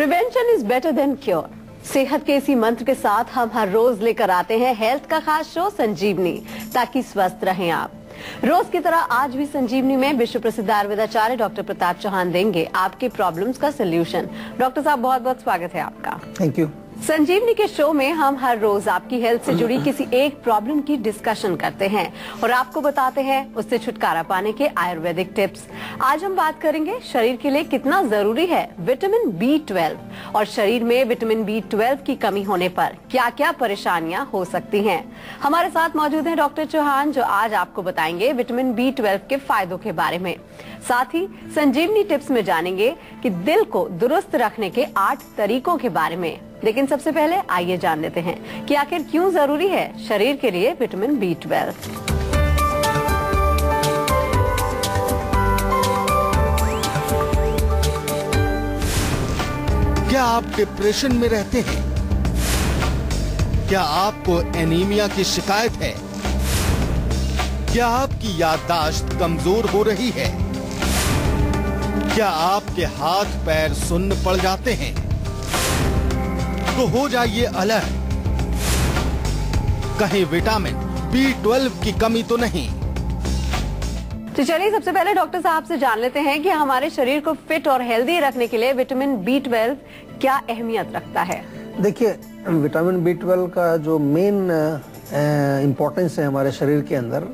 Prevention is better than cure. सेहत के इसी मंत्र के साथ हम हर रोज लेकर आते हैं हेल्थ का खास शो संजीवनी, ताकि स्वस्थ रहें आप। रोज की तरह आज भी संजीवनी में विश्व प्रसिद्ध आयुर्वेदाचार्य डॉक्टर प्रताप चौहान देंगे आपके प्रॉब्लम्स का सोल्यूशन। डॉक्टर साहब, बहुत बहुत स्वागत है आपका। Thank you. संजीवनी के शो में हम हर रोज आपकी हेल्थ से जुड़ी किसी एक प्रॉब्लम की डिस्कशन करते हैं और आपको बताते हैं उससे छुटकारा पाने के आयुर्वेदिक टिप्स। आज हम बात करेंगे शरीर के लिए कितना जरूरी है विटामिन B12 और शरीर में विटामिन B12 की कमी होने पर क्या क्या परेशानियां हो सकती हैं। हमारे साथ मौजूद हैं डॉक्टर चौहान, जो आज आपको बताएंगे विटामिन B12 के फायदों के बारे में। साथ ही संजीवनी टिप्स में जानेंगे कि दिल को दुरुस्त रखने के 8 तरीकों के बारे में। लेकिन सबसे पहले आइए जान लेते हैं कि आखिर क्यों जरूरी है शरीर के लिए विटामिन B12। क्या आप डिप्रेशन में रहते हैं? क्या आपको एनीमिया की शिकायत है? क्या आपकी याददाश्त कमजोर हो रही है? क्या आपके हाथ पैर सुन्न पड़ जाते हैं? तो हो जाइए अलर्ट, कहीं विटामिन B12 की कमी तो नहीं। तो चलिए सबसे पहले डॉक्टर साहब से जान लेते हैं कि हमारे शरीर को फिट और हेल्दी रखने के लिए विटामिन B12 क्या अहमियत रखता है। देखिए, विटामिन B12 का जो मेन इम्पोर्टेंस है हमारे शरीर के अंदर,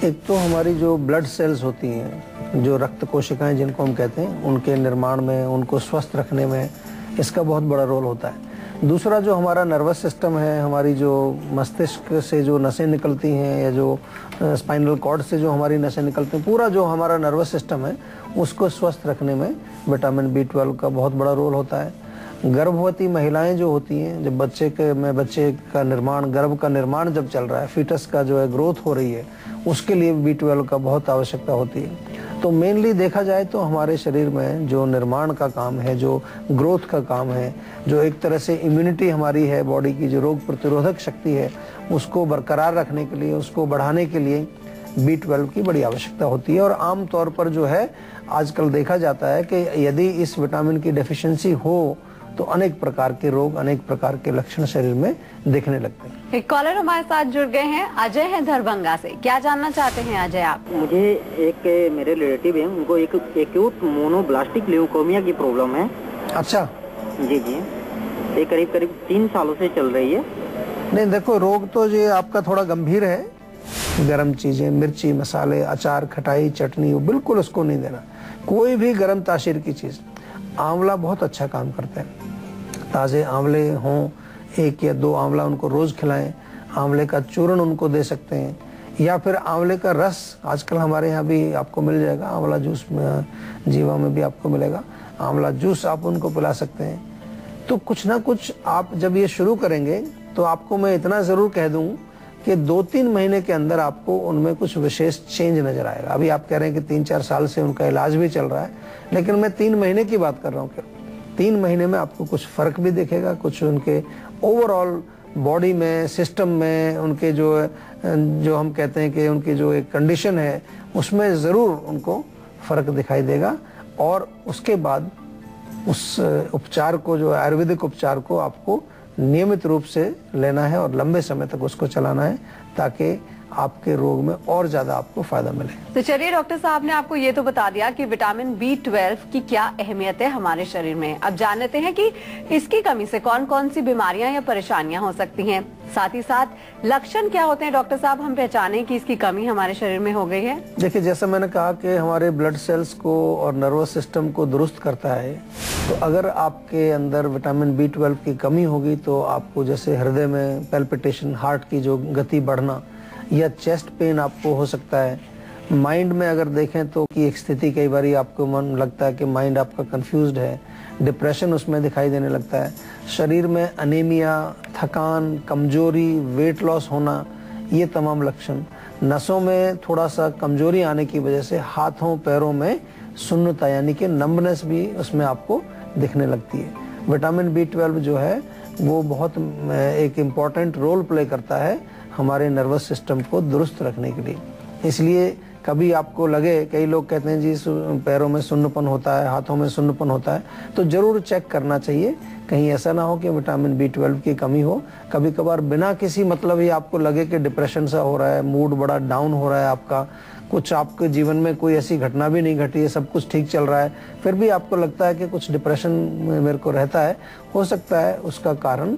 एक तो हमारी जो ब्लड सेल्स होती हैं, जो रक्त कोशिकाएं जिनको हम कहते हैं, उनके निर्माण में, उनको स्वस्थ रखने में इसका बहुत बड़ा रोल होता है। दूसरा, जो हमारा नर्वस सिस्टम है, हमारी जो मस्तिष्क से जो नसें निकलती हैं या जो स्पाइनल कॉर्ड से जो हमारी नसें निकलती हैं, पूरा जो हमारा नर्वस सिस्टम है उसको स्वस्थ रखने में विटामिन B12 का बहुत बड़ा रोल होता है। गर्भवती महिलाएं जो होती हैं, जब बच्चे का निर्माण, गर्भ का निर्माण जब चल रहा है, फीटस का जो है ग्रोथ हो रही है, उसके लिए B12 का बहुत आवश्यकता होती है। तो मेनली देखा जाए तो हमारे शरीर में जो निर्माण का काम है, जो ग्रोथ का काम है, जो एक तरह से इम्यूनिटी हमारी है, बॉडी की जो रोग प्रतिरोधक शक्ति है, उसको बरकरार रखने के लिए, उसको बढ़ाने के लिए B12 की बड़ी आवश्यकता होती है। और आम तौर पर जो है आजकल देखा जाता है कि यदि इस विटामिन की डेफिशिएंसी हो तो अनेक प्रकार के रोग, अनेक प्रकार के लक्षण शरीर में दिखने लगते हैं। एक कॉलर हमारे साथ जुड़ गए हैं, अजय हैं दरभंगा से। क्या जानना चाहते हैं अजय आप? मुझे एक मेरे रिलेटिव है, उनको एक एक्यूट मोनोब्लास्टिक ल्यूकोमिया की प्रॉब्लम है। अच्छा जी जी, ये करीब 3 सालों से चल रही है। नहीं, देखो, रोग तो ये आपका थोड़ा गंभीर है। गर्म चीजें, मिर्ची, मसाले, अचार, खटाई, चटनी, बिल्कुल उसको नहीं देना। कोई भी गर्म तासीर की चीज। आंवला बहुत अच्छा काम करता है। ताजे आंवले हों, 1 या 2 आंवला उनको रोज खिलाएं। आंवले का चूर्ण उनको दे सकते हैं, या फिर आंवले का रस आजकल हमारे यहाँ भी आपको मिल जाएगा। आंवला जूस में, जीवा में भी आपको मिलेगा। आंवला जूस आप उनको पिला सकते हैं। तो कुछ ना कुछ आप जब ये शुरू करेंगे तो आपको मैं इतना जरूर कह दूं कि 2-3 महीने के अंदर आपको उनमें कुछ विशेष चेंज नजर आएगा। अभी आप कह रहे हैं कि 3-4 साल से उनका इलाज भी चल रहा है, लेकिन मैं 3 महीने की बात कर रहा हूँ। 3 महीने में आपको कुछ फर्क भी दिखेगा, कुछ उनके ओवरऑल बॉडी में, सिस्टम में, उनके जो हम कहते हैं कि उनकी जो एक कंडीशन है उसमें जरूर उनको फर्क दिखाई देगा। और उसके बाद उस उपचार को, जो आयुर्वेदिक उपचार को आपको नियमित रूप से लेना है और लंबे समय तक उसको चलाना है, ताकि आपके रोग में और ज्यादा आपको फायदा मिले। तो चलिए, डॉक्टर साहब ने आपको ये तो बता दिया कि विटामिन B12 की क्या अहमियत है हमारे शरीर में। अब जान लेते हैं कि इसकी कमी से कौन कौन सी बीमारियां या परेशानियां हो सकती हैं। साथ ही साथ लक्षण क्या होते हैं डॉक्टर साहब, हम पहचाने कि इसकी कमी हमारे शरीर में हो गई है। देखिए, जैसा मैंने कहा कि हमारे ब्लड सेल्स को और नर्वस सिस्टम को दुरुस्त करता है, तो अगर आपके अंदर विटामिन B12 की कमी होगी तो आपको जैसे हृदय में पैल्पिटेशन, हार्ट की जो गति बढ़ना, या चेस्ट पेन आपको हो सकता है। माइंड में अगर देखें तो की एक स्थिति, कई बार आपको मन लगता है कि माइंड आपका कंफ्यूज्ड है, डिप्रेशन उसमें दिखाई देने लगता है। शरीर में अनीमिया, थकान, कमजोरी, वेट लॉस होना, ये तमाम लक्षण। नसों में थोड़ा सा कमजोरी आने की वजह से हाथों पैरों में सुन्नता यानी कि नंबनेस भी उसमें आपको दिखने लगती है। विटामिन B12 जो है वो बहुत एक इम्पॉर्टेंट रोल प्ले करता है हमारे नर्वस सिस्टम को दुरुस्त रखने के लिए। इसलिए कभी आपको लगे, कई लोग कहते हैं जी पैरों में सुन्नपन होता है, हाथों में सुन्नपन होता है, तो जरूर चेक करना चाहिए, कहीं ऐसा ना हो कि विटामिन B12 की कमी हो। कभी कभार बिना किसी मतलब ही आपको लगे कि डिप्रेशन सा हो रहा है, मूड बड़ा डाउन हो रहा है आपका, कुछ आपके जीवन में कोई ऐसी घटना भी नहीं घटी है, सब कुछ ठीक चल रहा है, फिर भी आपको लगता है कि कुछ डिप्रेशन मेरे को रहता है, हो सकता है उसका कारण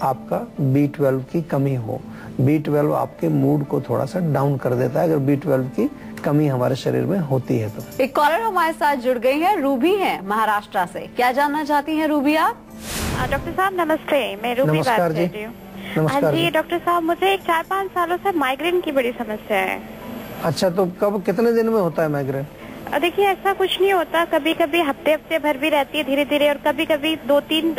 आपका B12 की कमी हो। B12 आपके मूड को थोड़ा सा डाउन कर देता है अगर B12 की कमी हमारे शरीर में होती है तो। एक कॉलर हमारे साथ जुड़ गई है, रूबी है महाराष्ट्र से। क्या जानना चाहती हैं रूबी आप? डॉक्टर साहब नमस्ते, मैं रूबी बात कर रही हूँ। नमस्कार जी डॉक्टर साहब, मुझे 4-5 सालों से माइग्रेन की बड़ी समस्या है। अच्छा, तो कब कितने दिन में होता है माइग्रेन? देखिए ऐसा कुछ नहीं होता, कभी कभी हफ्ते भर भी रहती है धीरे धीरे, और कभी कभी 2-3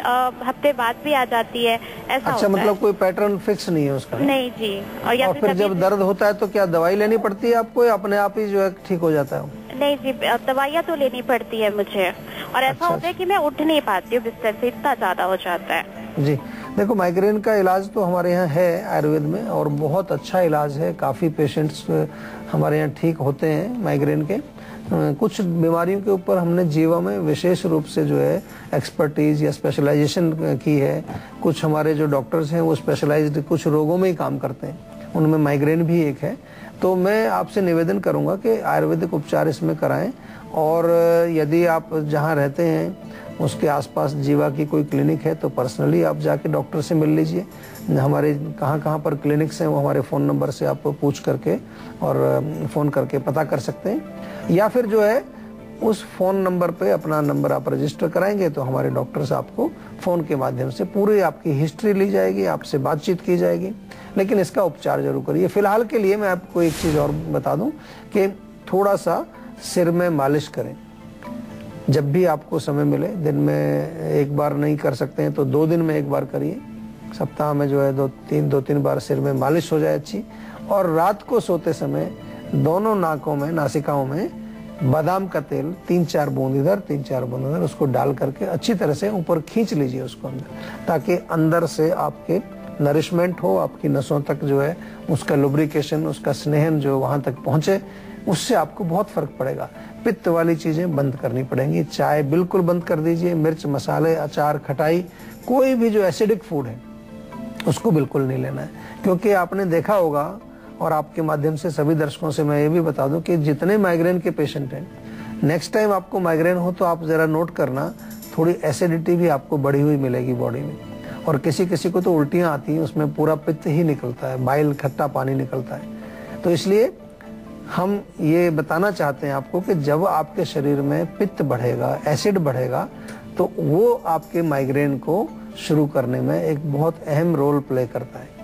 हफ्ते बाद भी आ जाती है, ऐसा अच्छा, होता मतलब है। कोई पैटर्न फिक्स नहीं है उसका? नहीं जी। और फिर जब दर्द होता है तो क्या दवाई लेनी पड़ती है आपको या अपने आप ही जो है ठीक हो जाता है? नहीं जी, दवाइयाँ तो लेनी पड़ती है मुझे, और ऐसा होता है कि मैं उठ नहीं पाती हूँ बिस्तर से, इतना ज्यादा हो जाता है। जी देखो, माइग्रेन का इलाज तो हमारे यहाँ है आयुर्वेद में, और बहुत अच्छा इलाज है। काफ़ी पेशेंट्स हमारे यहाँ ठीक होते हैं माइग्रेन के। कुछ बीमारियों के ऊपर हमने जीवा में विशेष रूप से जो है एक्सपर्टीज या स्पेशलाइजेशन की है। कुछ हमारे जो डॉक्टर्स हैं वो स्पेशलाइज्ड कुछ रोगों में ही काम करते हैं, उनमें माइग्रेन भी एक है। तो मैं आपसे निवेदन करूंगा कि आयुर्वेदिक उपचार इसमें कराएं, और यदि आप जहां रहते हैं उसके आसपास जीवा की कोई क्लिनिक है तो पर्सनली आप जाके डॉक्टर से मिल लीजिए। हमारे कहाँ पर क्लिनिक्स हैं वो हमारे फ़ोन नंबर से आप पूछ करके और फ़ोन करके पता कर सकते हैं, या फिर जो है उस फ़ोन नंबर पे अपना नंबर आप रजिस्टर कराएंगे तो हमारे डॉक्टर्स आपको फ़ोन के माध्यम से पूरी आपकी हिस्ट्री ली जाएगी, आपसे बातचीत की जाएगी, लेकिन इसका उपचार जरूर करिए। फिलहाल के लिए मैं आपको एक चीज़ और बता दूं कि थोड़ा सा सिर में मालिश करें जब भी आपको समय मिले। दिन में एक बार नहीं कर सकते हैं तो 2 दिन में एक बार करिए। सप्ताह में जो है 2-3 बार सिर में मालिश हो जाए अच्छी। और रात को सोते समय दोनों नाकों में, नासिकाओं में बादाम का तेल 3-4 बूंद इधर 3-4 बूंद उधर उसको डाल करके अच्छी तरह से ऊपर खींच लीजिए उसको अंदर, ताकि अंदर से आपके नरिशमेंट हो, आपकी नसों तक जो है उसका लुब्रिकेशन, उसका स्नेहन जो वहां तक पहुंचे, उससे आपको बहुत फर्क पड़ेगा। पित्त वाली चीजें बंद करनी पड़ेंगी। चाय बिल्कुल बंद कर दीजिए, मिर्च, मसाले, अचार, खटाई, कोई भी जो एसिडिक फूड है उसको बिल्कुल नहीं लेना है। क्योंकि आपने देखा होगा, और आपके माध्यम से सभी दर्शकों से मैं ये भी बता दूं कि जितने माइग्रेन के पेशेंट हैं, नेक्स्ट टाइम आपको माइग्रेन हो तो आप जरा नोट करना, थोड़ी एसिडिटी भी आपको बढ़ी हुई मिलेगी बॉडी में। और किसी किसी को तो उल्टियां आती हैं, उसमें पूरा पित्त ही निकलता है, बाइल, खट्टा पानी निकलता है। तो इसलिए हम ये बताना चाहते हैं आपको कि जब आपके शरीर में पित्त बढ़ेगा, एसिड बढ़ेगा, तो वो आपके माइग्रेन को शुरू करने में एक बहुत अहम रोल प्ले करता है।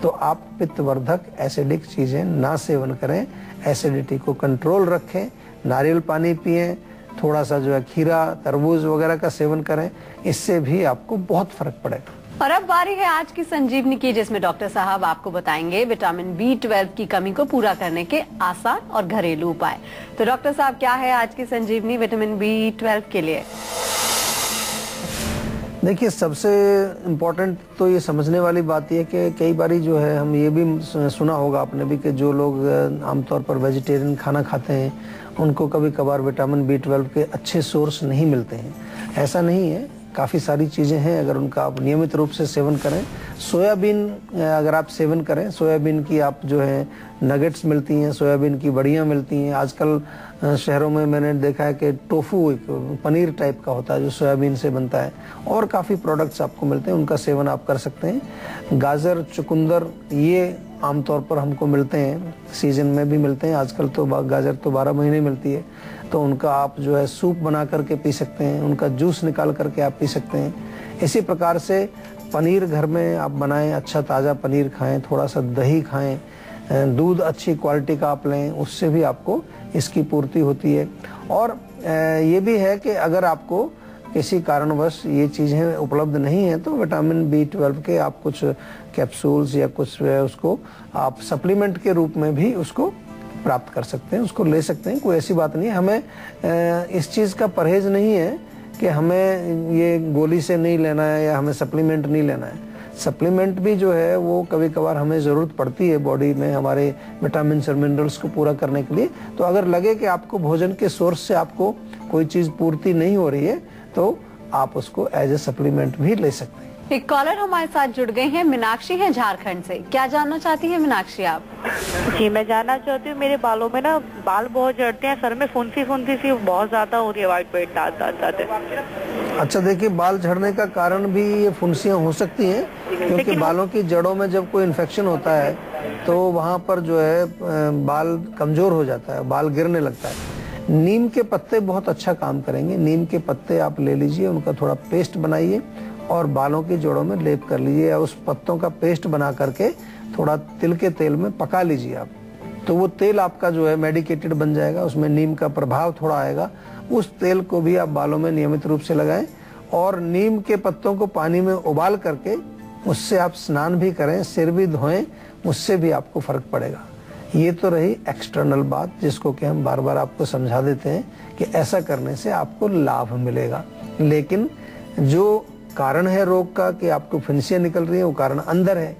तो आप पित्तवर्धक एसिडिक चीजें ना सेवन करें, एसिडिटी को कंट्रोल रखें, नारियल पानी पिएं, थोड़ा सा जो है खीरा, तरबूज वगैरह का सेवन करें, इससे भी आपको बहुत फर्क पड़ेगा। और अब बारी है आज की संजीवनी की, जिसमें डॉक्टर साहब आपको बताएंगे विटामिन B12 की कमी को पूरा करने के आसान और घरेलू उपाय। तो डॉक्टर साहब, क्या है आज की संजीवनी विटामिन B12 के लिए? देखिए, सबसे इम्पोर्टेंट तो ये समझने वाली बात यह कि कई बारी जो है हम ये भी सुना होगा आपने भी कि जो लोग आमतौर पर वेजिटेरियन खाना खाते हैं उनको कभी कभार विटामिन B12 के अच्छे सोर्स नहीं मिलते हैं। ऐसा नहीं है, काफ़ी सारी चीज़ें हैं अगर उनका आप नियमित रूप से सेवन करें। सोयाबीन अगर आप सेवन करें, सोयाबीन की आप जो है नगेट्स मिलती हैं, सोयाबीन की बड़ियाँ मिलती हैं। आजकल शहरों में मैंने देखा है कि टोफू एक पनीर टाइप का होता है जो सोयाबीन से बनता है, और काफ़ी प्रोडक्ट्स आपको मिलते हैं, उनका सेवन आप कर सकते हैं। गाजर, चुकंदर ये आमतौर पर हमको मिलते हैं, सीजन में भी मिलते हैं। आजकल तो गाजर तो 12 महीने मिलती है, तो उनका आप जो है सूप बना करके पी सकते हैं, उनका जूस निकाल करके आप पी सकते हैं। इसी प्रकार से पनीर घर में आप बनाएं, अच्छा ताज़ा पनीर खाएं, थोड़ा सा दही खाएं, दूध अच्छी क्वालिटी का आप लें, उससे भी आपको इसकी पूर्ति होती है। और ये भी है कि अगर आपको किसी कारणवश ये चीज़ें उपलब्ध नहीं है तो विटामिन B12 के आप कुछ कैप्सूल्स या कुछ उसको आप सप्लीमेंट के रूप में भी उसको प्राप्त कर सकते हैं, उसको ले सकते हैं। कोई ऐसी बात नहीं है। हमें इस चीज़ का परहेज नहीं है कि हमें ये गोली से नहीं लेना है या हमें सप्लीमेंट नहीं लेना है। सप्लीमेंट भी जो है वो कभी कभार हमें ज़रूरत पड़ती है बॉडी में हमारे विटामिन और मिनरल्स को पूरा करने के लिए। तो अगर लगे कि आपको भोजन के सोर्स से आपको कोई चीज़ पूर्ति नहीं हो रही है तो आप उसको एज ए सप्लीमेंट भी ले सकते हैं। एक कॉलर हमारे साथ जुड़ गए हैं, मीनाक्षी हैं झारखंड से। क्या जानना चाहती हैं मीनाक्षी आप? जी, मैं जानना चाहती हूँ, मेरे बालों में ना बाल बहुत झड़ते हैं, सर में फुंसी सी बहुत ज्यादा हो रही है, व्हाइट व्हाइट दांत। अच्छा, देखिए, बाल झड़ने का कारण भी ये फुंसियाँ हो सकती हैं, क्योंकि बालों की जड़ों में जब कोई इन्फेक्शन होता है तो वहाँ पर जो है बाल कमजोर हो जाता है, बाल गिरने लगता है। नीम के पत्ते बहुत अच्छा काम करेंगे। नीम के पत्ते आप ले लीजिए, उनका थोड़ा पेस्ट बनाइए और बालों की जड़ों में लेप कर लीजिए, या उस पत्तों का पेस्ट बना करके थोड़ा तिल के तेल में पका लीजिए आप, तो वो तेल आपका जो है मेडिकेटेड बन जाएगा, उसमें नीम का प्रभाव थोड़ा आएगा। उस तेल को भी आप बालों में नियमित रूप से लगाएं और नीम के पत्तों को पानी में उबाल करके उससे आप स्नान भी करें, सिर भी धोएं, उससे भी आपको फर्क पड़ेगा। ये तो रही एक्सटर्नल बात, जिसको कि हम बार बार आपको समझा देते हैं कि ऐसा करने से आपको लाभ मिलेगा। लेकिन जो कारण है रोग का कि आपको फुंसियाँ निकल रही है, वो कारण अंदर है,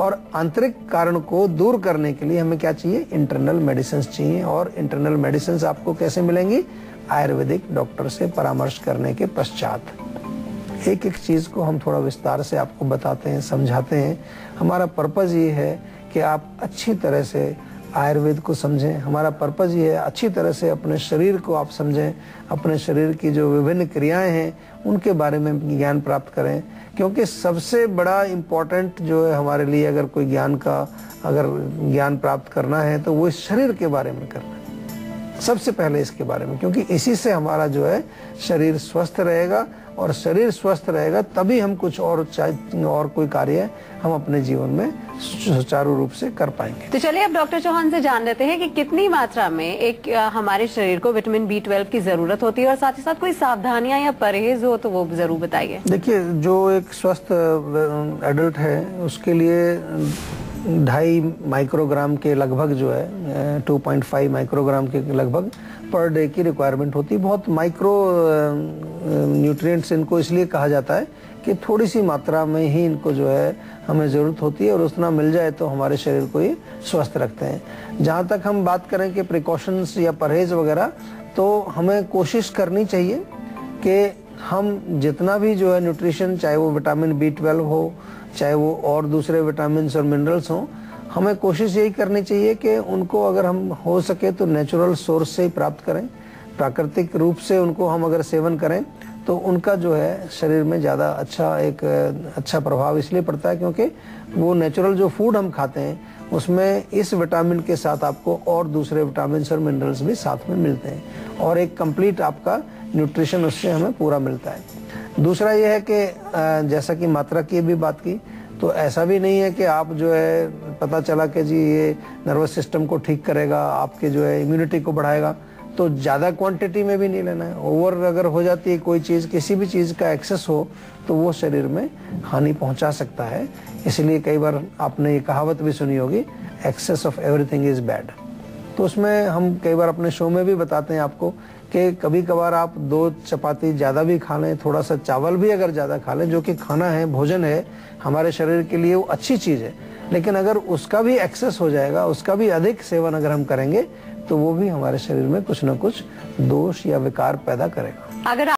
और आंतरिक कारण को दूर करने के लिए हमें क्या चाहिए? इंटरनल मेडिसिन चाहिए। और इंटरनल मेडिसिन आपको कैसे मिलेंगी? आयुर्वेदिक डॉक्टर से परामर्श करने के पश्चात। एक एक चीज को हम थोड़ा विस्तार से आपको बताते हैं, समझाते हैं। हमारा पर्पज ये है कि आप अच्छी तरह से आयुर्वेद को समझें। हमारा पर्पज ये है अच्छी तरह से अपने शरीर को आप समझें, अपने शरीर की जो विभिन्न क्रियाएं हैं उनके बारे में ज्ञान प्राप्त करें, क्योंकि सबसे बड़ा इम्पोर्टेंट जो है हमारे लिए अगर कोई ज्ञान ज्ञान प्राप्त करना है तो वो इस शरीर के बारे में करना है, सबसे पहले इसके बारे में, क्योंकि इसी से हमारा जो है शरीर स्वस्थ रहेगा, और शरीर स्वस्थ रहेगा तभी हम कुछ और कोई कार्य हम अपने जीवन में सुचारू रूप से कर पाएंगे। तो चलिए अब डॉक्टर चौहान से जान लेते हैं कि कितनी मात्रा में एक हमारे शरीर को विटामिन B12 की जरूरत होती है, और साथ ही साथ कोई सावधानियां या परहेज हो तो वो जरूर बताइए। देखिए, जो एक स्वस्थ एडल्ट है उसके लिए 2.5 माइक्रोग्राम के लगभग जो है 2.5 माइक्रोग्राम के लगभग पर डे की रिक्वायरमेंट होती है। बहुत माइक्रो न्यूट्रिएंट्स इनको इसलिए कहा जाता है कि थोड़ी सी मात्रा में ही इनको जो है हमें ज़रूरत होती है, और उतना मिल जाए तो हमारे शरीर को ये स्वस्थ रखते हैं। जहाँ तक हम बात करें कि प्रिकॉशंस या परहेज वगैरह, तो हमें कोशिश करनी चाहिए कि हम जितना भी जो है न्यूट्रिशन, चाहे वो विटामिन B12 हो, चाहे वो और दूसरे विटामिन और मिनरल्स हों, हमें कोशिश यही करनी चाहिए कि उनको अगर हम हो सके तो नेचुरल सोर्स से ही प्राप्त करें। प्राकृतिक रूप से उनको हम अगर सेवन करें तो उनका जो है शरीर में ज़्यादा अच्छा प्रभाव इसलिए पड़ता है क्योंकि वो नेचुरल जो फूड हम खाते हैं उसमें इस विटामिन के साथ आपको और दूसरे विटामिन और मिनरल्स भी साथ में मिलते हैं, और एक कंप्लीट आपका न्यूट्रिशन उससे हमें पूरा मिलता है। दूसरा ये है कि जैसा कि मात्रा की भी बात की, तो ऐसा भी नहीं है कि आप जो है पता चला कि जी ये नर्वस सिस्टम को ठीक करेगा, आपके जो है इम्यूनिटी को बढ़ाएगा, तो ज़्यादा क्वांटिटी में भी नहीं लेना है। ओवर अगर हो जाती है कोई चीज़, किसी भी चीज़ का एक्सेस हो तो वो शरीर में हानि पहुंचा सकता है। इसलिए कई बार आपने ये कहावत भी सुनी होगी, excess of everything is bad. तो उसमें हम कई बार अपने शो में भी बताते हैं आपको कि कभी कभार आप 2 चपाती ज़्यादा भी खा लें, थोड़ा सा चावल भी अगर ज़्यादा खा लें, जो कि खाना है, भोजन है, हमारे शरीर के लिए वो अच्छी चीज़ है, लेकिन अगर उसका भी एक्सेस हो जाएगा, उसका भी अधिक सेवन अगर हम करेंगे तो वो भी हमारे शरीर में कुछ न कुछ दोष या विकार पैदा करेगा। अगर